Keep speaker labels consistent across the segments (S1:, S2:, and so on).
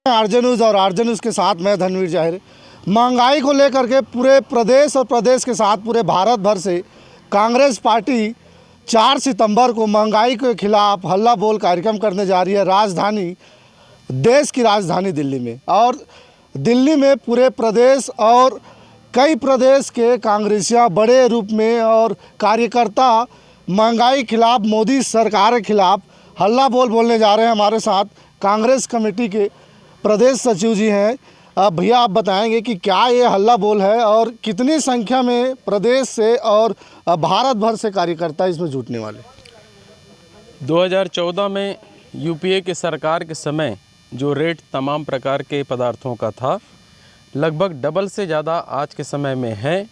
S1: RJ news और RJ news के साथ मैं धनवीर जाहिर। महंगाई को लेकर के पूरे प्रदेश और प्रदेश के साथ पूरे भारत भर से कांग्रेस पार्टी 4 सितंबर को महंगाई के खिलाफ हल्ला बोल कार्यक्रम करने जा रही है राजधानी, देश की राजधानी दिल्ली में। और दिल्ली में पूरे प्रदेश और कई प्रदेश के कांग्रेसियाँ बड़े रूप में और कार्यकर्ता महंगाई खिलाफ, मोदी सरकार के खिलाफ हल्ला बोल बोलने जा रहे हैं। हमारे साथ कांग्रेस कमेटी के प्रदेश सचिव जी हैं। भैया आप बताएंगे कि क्या ये हल्ला बोल है और कितनी संख्या में प्रदेश से और भारत भर से कार्यकर्ता इसमें जुटने वाले?
S2: 2014 में यूपीए के सरकार के समय जो रेट तमाम प्रकार के पदार्थों का था, लगभग डबल से ज़्यादा आज के समय में है।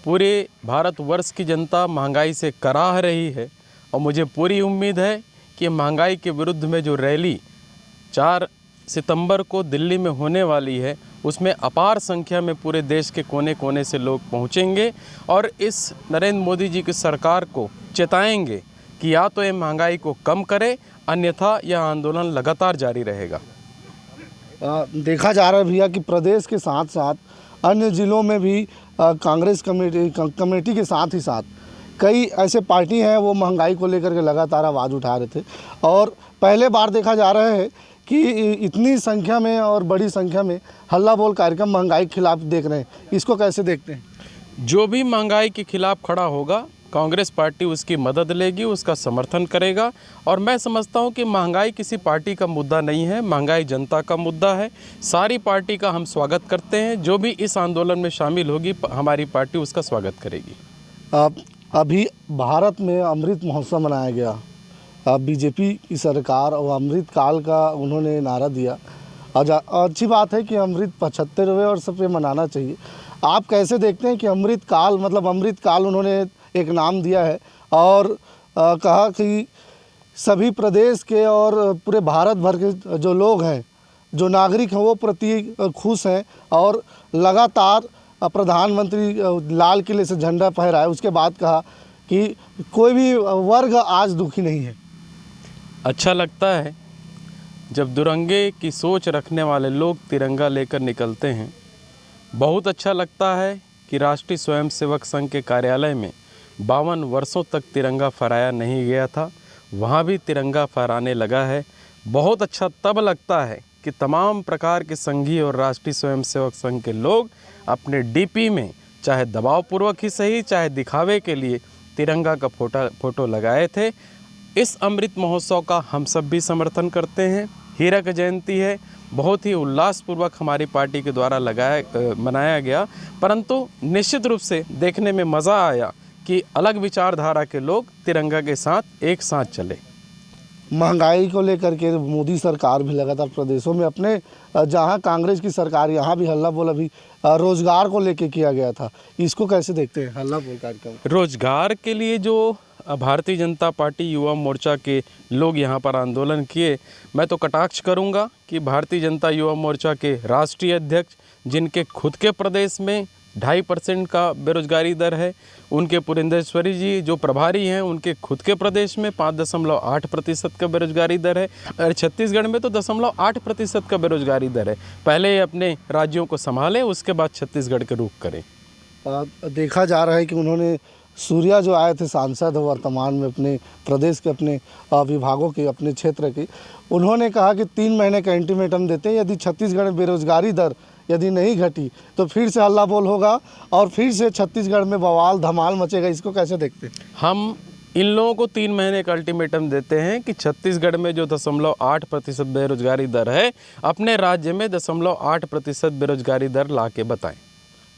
S2: पूरे भारतवर्ष की जनता महंगाई से कराह रही है और मुझे पूरी उम्मीद है कि महंगाई के विरुद्ध में जो रैली 4 सितंबर को दिल्ली में होने वाली है, उसमें अपार संख्या में पूरे देश के कोने कोने से लोग पहुंचेंगे और इस नरेंद्र मोदी जी की सरकार को चेताएंगे कि या तो ये महंगाई को कम करे, अन्यथा यह आंदोलन लगातार जारी रहेगा।
S1: देखा जा रहा है भैया कि प्रदेश के साथ साथ अन्य ज़िलों में भी कांग्रेस कमेटी के साथ ही साथ कई ऐसे पार्टी हैं वो महंगाई को लेकर के लगातार आवाज़ उठा रहे थे। और पहले बार देखा जा रहा है कि इतनी संख्या में और बड़ी संख्या में हल्ला बोल कार्यक्रम महंगाई के खिलाफ देख रहे हैं, इसको कैसे देखते हैं?
S2: जो भी महंगाई के खिलाफ खड़ा होगा, कांग्रेस पार्टी उसकी मदद लेगी, उसका समर्थन करेगा। और मैं समझता हूं कि महंगाई किसी पार्टी का मुद्दा नहीं है, महंगाई जनता का मुद्दा है। सारी पार्टी का हम स्वागत करते हैं। जो भी इस आंदोलन में शामिल होगी, हमारी पार्टी उसका स्वागत करेगी।
S1: अभी भारत में अमृत महोत्सव मनाया गया। बीजेपी की सरकार और अमृत काल का उन्होंने नारा दिया। अच्छी बात है कि अमृत 75वें और सब पे मनाना चाहिए। आप कैसे देखते हैं कि अमृत काल, मतलब अमृत काल उन्होंने एक नाम दिया है और कहा कि सभी प्रदेश के और पूरे भारत भर के जो लोग हैं, जो नागरिक हैं, वो प्रति खुश हैं और लगातार प्रधानमंत्री लाल किले से झंडा फहराए। उसके बाद कहा कि कोई भी वर्ग आज दुखी नहीं है।
S2: अच्छा लगता है जब दुरंगे की सोच रखने वाले लोग तिरंगा लेकर निकलते हैं। बहुत अच्छा लगता है कि राष्ट्रीय स्वयंसेवक संघ के कार्यालय में 52 वर्षों तक तिरंगा फहराया नहीं गया था, वहाँ भी तिरंगा फहराने लगा है। बहुत अच्छा तब लगता है कि तमाम प्रकार के संघीय और राष्ट्रीय स्वयंसेवक संघ के लोग अपने डीपी में, चाहे दबावपूर्वक ही सही, चाहे दिखावे के लिए, तिरंगा का फोटो लगाए थे। इस अमृत महोत्सव का हम सब भी समर्थन करते हैं। हीरक जयंती है, बहुत ही उल्लासपूर्वक हमारी पार्टी के द्वारा मनाया गया, परंतु निश्चित रूप से देखने में मज़ा आया कि अलग विचारधारा के लोग तिरंगा के साथ एक साथ चले।
S1: महंगाई को लेकर के मोदी सरकार भी लगातार प्रदेशों में अपने, जहां कांग्रेस की सरकार, यहां भी हल्ला बोल अभी रोजगार को लेकर किया गया था, इसको कैसे देखते हैं हल्ला बोल कार्यक्रम?
S2: रोजगार के लिए जो भारतीय जनता पार्टी युवा मोर्चा के लोग यहाँ पर आंदोलन किए, मैं तो कटाक्ष करूँगा कि भारतीय जनता युवा मोर्चा के राष्ट्रीय अध्यक्ष, जिनके खुद के प्रदेश में 2.5% का बेरोजगारी दर है, उनके पुरेंद्रेश्वरी जी जो प्रभारी हैं, उनके खुद के प्रदेश में 5.8% का बेरोजगारी दर है और छत्तीसगढ़ में तो 0.8% का बेरोजगारी दर है। पहले अपने राज्यों को संभालें, उसके बाद छत्तीसगढ़ के रुख करें।
S1: देखा जा रहा है कि उन्होंने सूर्या जो आए थे सांसद वर्तमान में अपने प्रदेश के, अपने विभागों के, अपने क्षेत्र के, उन्होंने कहा कि 3 महीने का अल्टीमेटम देते हैं। यदि छत्तीसगढ़ में बेरोजगारी दर यदि नहीं घटी तो फिर से हल्ला बोल होगा और फिर से छत्तीसगढ़ में बवाल धमाल मचेगा। इसको कैसे देखते हैं?
S2: हम इन लोगों को 3 महीने का अल्टीमेटम देते हैं कि छत्तीसगढ़ में जो 0.8% बेरोजगारी दर है, अपने राज्य में 0.8% बेरोजगारी दर ला के बताएँ।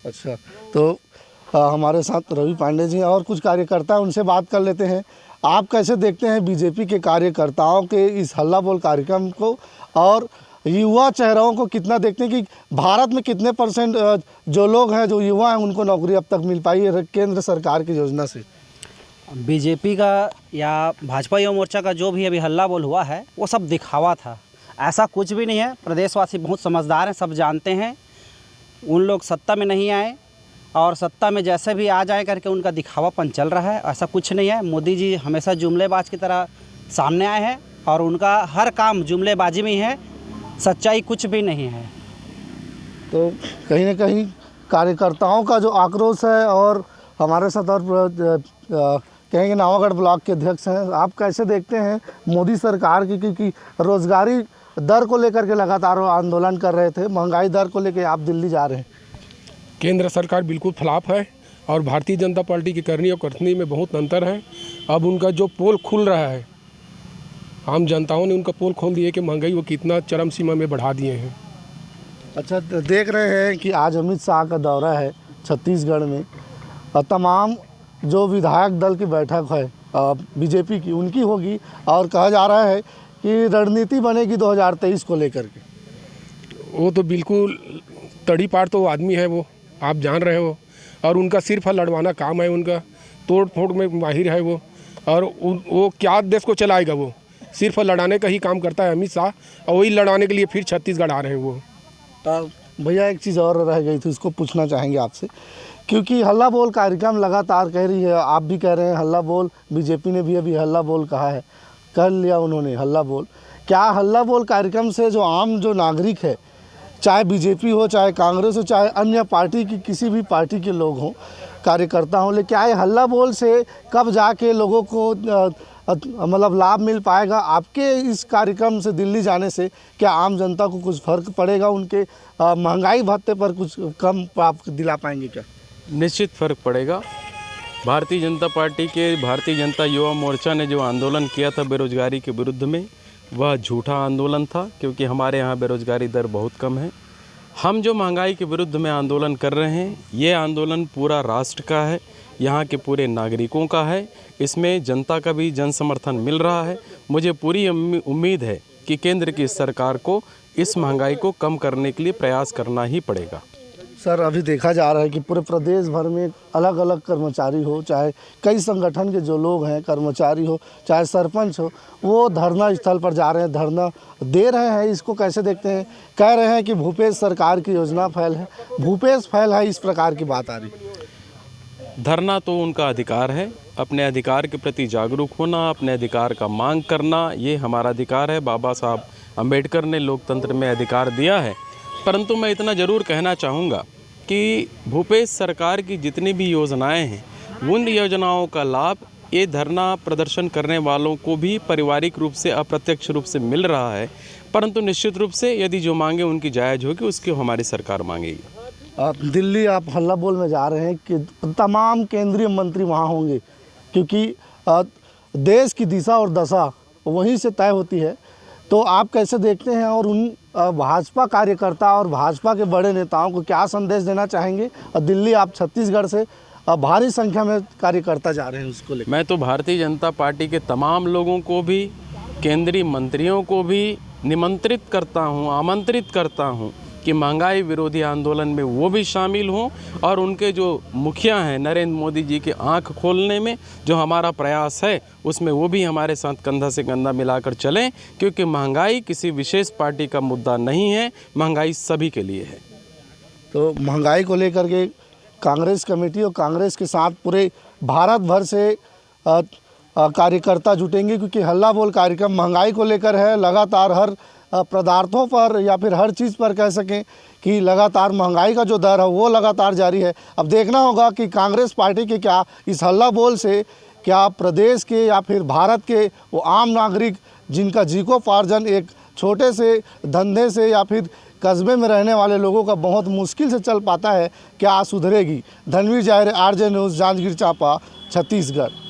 S1: अच्छा, तो हमारे साथ रवि पांडे जी और कुछ कार्यकर्ता, उनसे बात कर लेते हैं। आप कैसे देखते हैं बीजेपी के कार्यकर्ताओं के इस हल्ला बोल कार्यक्रम को और युवा चेहरों को कितना देखते हैं कि भारत में कितने % जो लोग हैं, जो युवा हैं, उनको नौकरी अब तक मिल पाई है केंद्र सरकार की योजना से?
S3: बीजेपी का या भाजपा युवा मोर्चा का जो भी अभी हल्ला बोल हुआ है, वो सब दिखावा था। ऐसा कुछ भी नहीं है। प्रदेशवासी बहुत समझदार हैं, सब जानते हैं। उन लोग सत्ता में नहीं आए और सत्ता में जैसे भी आ जाए करके उनका दिखावापन चल रहा है। ऐसा कुछ नहीं है। मोदी जी हमेशा जुमलेबाज की तरह सामने आए हैं और उनका हर काम जुमलेबाजी में ही है। सच्चाई कुछ भी नहीं है।
S1: तो कहीं ना कहीं कार्यकर्ताओं का जो आक्रोश है, और हमारे साथ और कहेंगे नवागढ़ ब्लॉक के अध्यक्ष हैं, आप कैसे देखते हैं मोदी सरकार की, क्योंकि रोजगारी दर को लेकर के लगातार वो आंदोलन कर रहे थे, महंगाई दर को लेकर आप दिल्ली जा रहे हैं।
S4: केंद्र सरकार बिल्कुल फ्लॉप है और भारतीय जनता पार्टी की करनी और करनी में बहुत अंतर है। अब उनका जो पोल खुल रहा है, आम जनताओं ने उनका पोल खोल दिए कि महंगाई वो कितना चरम सीमा में बढ़ा दिए हैं।
S1: अच्छा, तो देख रहे हैं कि आज अमित शाह का दौरा है छत्तीसगढ़ में, और तमाम जो विधायक दल की बैठक है बीजेपी की, उनकी होगी, और कहा जा रहा है कि रणनीति बनेगी 2023 को लेकर के।
S4: वो तो बिल्कुल तड़ी पार तो आदमी है, वो आप जान रहे हो, और उनका सिर्फ लड़वाना काम है, उनका तोड़ फोड़ में माहिर है वो, और वो क्या देश को चलाएगा, वो सिर्फ लड़ाने का ही काम करता है अमित शाह, और वही लड़ाने के लिए फिर छत्तीसगढ़ आ रहे हैं वो।
S1: भैया एक चीज़ और रह गई थी, उसको पूछना चाहेंगे आपसे, क्योंकि हल्ला बोल कार्यक्रम लगातार कह रही है, आप भी कह रहे हैं हल्ला बोल, बीजेपी ने भी अभी हल्ला बोल कहा है, कर लिया उन्होंने हल्ला बोल। क्या हल्ला बोल कार्यक्रम से जो आम जो नागरिक है, चाहे बीजेपी हो, चाहे कांग्रेस हो, चाहे अन्य पार्टी की किसी भी पार्टी के लोग हों, कार्यकर्ता हों, लेकिन क्या ये हल्ला बोल से कब जाके लोगों को मतलब लाभ मिल पाएगा? आपके इस कार्यक्रम से दिल्ली जाने से क्या आम जनता को कुछ फ़र्क पड़ेगा? उनके महंगाई भत्ते पर कुछ कम आप दिला पाएंगे क्या?
S2: निश्चित फ़र्क पड़ेगा। भारतीय जनता पार्टी के भारतीय जनता युवा मोर्चा ने जो आंदोलन किया था बेरोजगारी के विरुद्ध में, वह झूठा आंदोलन था, क्योंकि हमारे यहाँ बेरोजगारी दर बहुत कम है। हम जो महंगाई के विरुद्ध में आंदोलन कर रहे हैं, ये आंदोलन पूरा राष्ट्र का है, यहाँ के पूरे नागरिकों का है। इसमें जनता का भी जन समर्थन मिल रहा है। मुझे पूरी उम्मीद है कि केंद्र की सरकार को इस महंगाई को कम करने के लिए प्रयास करना ही पड़ेगा।
S1: सर, अभी देखा जा रहा है कि पूरे प्रदेश भर में अलग अलग कर्मचारी हो, चाहे कई संगठन के जो लोग हैं कर्मचारी हो, चाहे सरपंच हो, वो धरना स्थल पर जा रहे हैं, धरना दे रहे हैं। इसको कैसे देखते हैं? कह रहे हैं कि भूपेश सरकार की योजना फेल है, भूपेश फेल है, इस प्रकार की बात आ रही है।
S2: धरना तो उनका अधिकार है, अपने अधिकार के प्रति जागरूक होना, अपने अधिकार का मांग करना, ये हमारा अधिकार है। बाबा साहब अम्बेडकर ने लोकतंत्र में अधिकार दिया है। परंतु मैं इतना ज़रूर कहना चाहूँगा कि भूपेश सरकार की जितनी भी योजनाएं हैं, उन योजनाओं का लाभ ये धरना प्रदर्शन करने वालों को भी पारिवारिक रूप से अप्रत्यक्ष रूप से मिल रहा है। परंतु निश्चित रूप से यदि जो मांगे उनकी जायज़ होगी, उसकी हमारी सरकार मांगेगी।
S1: दिल्ली आप हल्ला बोल में जा रहे हैं कि तमाम केंद्रीय मंत्री वहाँ होंगे, क्योंकि देश की दिशा और दशा वहीं से तय होती है। तो आप कैसे देखते हैं, और उन भाजपा कार्यकर्ता और भाजपा के बड़े नेताओं को क्या संदेश देना चाहेंगे? और दिल्ली आप छत्तीसगढ़ से भारी संख्या में कार्यकर्ता जा रहे हैं, उसको लेकर।
S2: मैं तो भारतीय जनता पार्टी के तमाम लोगों को भी, केंद्रीय मंत्रियों को भी निमंत्रित करता हूं, आमंत्रित करता हूं कि महंगाई विरोधी आंदोलन में वो भी शामिल हों, और उनके जो मुखिया हैं नरेंद्र मोदी जी के आंख खोलने में जो हमारा प्रयास है, उसमें वो भी हमारे साथ कंधा से कंधा मिलाकर चलें, क्योंकि महंगाई किसी विशेष पार्टी का मुद्दा नहीं है, महंगाई सभी के लिए है।
S1: तो महंगाई को लेकर के कांग्रेस कमेटी और कांग्रेस के साथ पूरे भारत भर से कार्यकर्ता जुटेंगे, क्योंकि हल्ला बोल कार्यक्रम महंगाई को लेकर है। लगातार हर पदार्थों पर या फिर हर चीज़ पर कह सकें कि लगातार महंगाई का जो दर है वो लगातार जारी है। अब देखना होगा कि कांग्रेस पार्टी के क्या इस हल्ला बोल से क्या प्रदेश के या फिर भारत के वो आम नागरिक जिनका जीविकोपार्जन एक छोटे से धंधे से या फिर कस्बे में रहने वाले लोगों का बहुत मुश्किल से चल पाता है, क्या सुधरेगी? धनवीर जाहिर, आरजे न्यूज़, जांजगीर चांपा, छत्तीसगढ़।